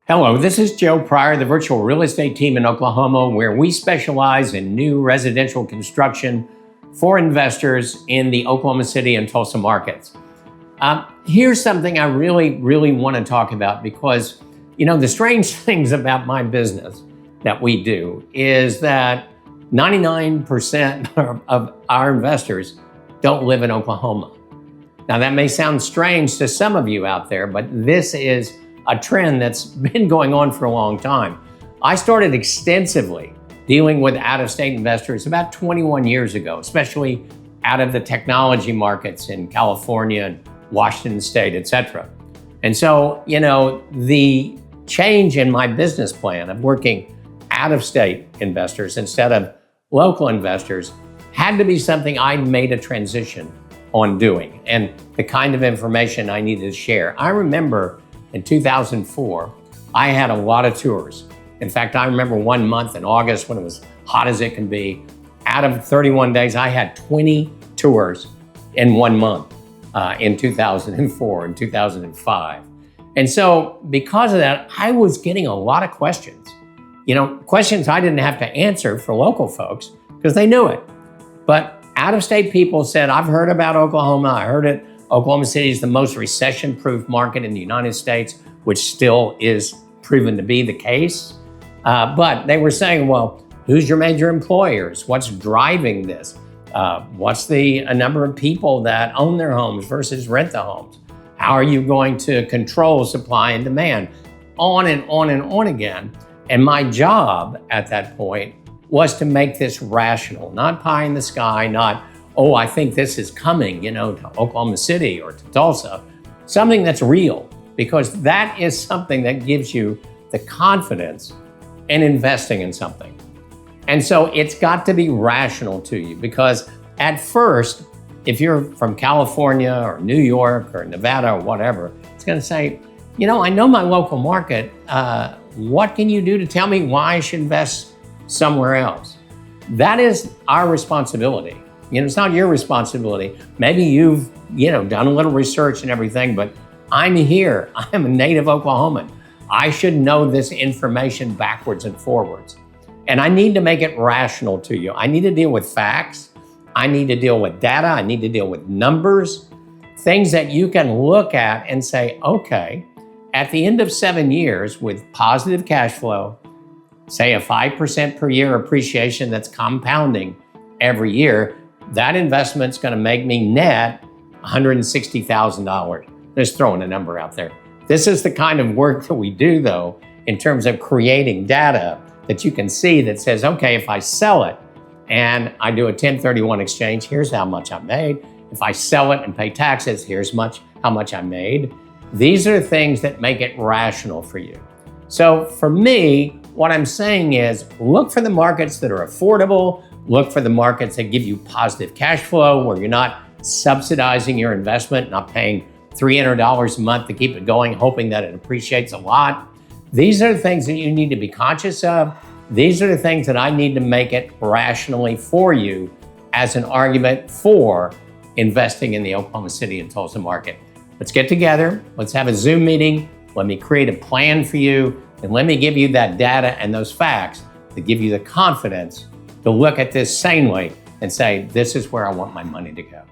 Hello, this is Joe Pryor, the virtual real estate team in Oklahoma, where we specialize in new residential construction for investors in the Oklahoma City and Tulsa markets. Here's something I really want to talk about because, the strange things about my business that we do is that 99% of our investors don't live in Oklahoma. Now, that may sound strange to some of you out there, but this is a trend that's been going on for a long time. I started extensively dealing with out-of-state investors about 21 years ago, especially out of the technology markets in California and Washington State, et cetera. And so, the change in my business plan of working out-of-state investors instead of local investors had to be something I made a transition on doing and the kind of information I needed to share. I remember in 2004, I had a lot of tours. In fact, I remember one month in August when it was hot as it can be. Out of 31 days, I had 20 tours in 1 month in 2004 and 2005. And so because of that, I was getting a lot of questions. Questions I didn't have to answer for local folks because they knew it. But out-of-state people said, I've heard about Oklahoma, I heard it. Oklahoma City is the most recession-proof market in the United States, which still is proven to be the case. But they were saying, well, who's your major employers? What's driving this? What's the number of people that own their homes versus rent the homes? How are you going to control supply and demand? On and on and on again. And my job at that point was to make this rational, not pie in the sky, not, oh, I think this is coming, to Oklahoma City or to Tulsa, something that's real, because that is something that gives you the confidence in investing in something. And so it's got to be rational to you, because at first, if you're from California or New York or Nevada or whatever, it's going to say, I know my local market. What can you do to tell me why I should invest somewhere else? That is our responsibility. It's not your responsibility. Maybe you've, done a little research and everything, but I'm here. I'm a native Oklahoman. I should know this information backwards and forwards. And I need to make it rational to you. I need to deal with facts. I need to deal with data. I need to deal with numbers, things that you can look at and say, okay, at the end of 7 years with positive cash flow, say a 5% per year appreciation that's compounding every year, that investment's going to make me net $160,000. Just throwing a number out there. This is the kind of work that we do, though, in terms of creating data that you can see that says, okay, if I sell it and I do a 1031 exchange, here's how much I made. If I sell it and pay taxes, here's how much I made. These are the things that make it rational for you. So for me, what I'm saying is look for the markets that are affordable. Look for the markets that give you positive cash flow, where you're not subsidizing your investment, not paying $300 a month to keep it going, hoping that it appreciates a lot. These are the things that you need to be conscious of. These are the things that I need to make it rationally for you as an argument for investing in the Oklahoma City and Tulsa market. Let's get together. Let's have a Zoom meeting. Let me create a plan for you, and let me give you that data and those facts that give you the confidence to look at this sanely and say, this is where I want my money to go.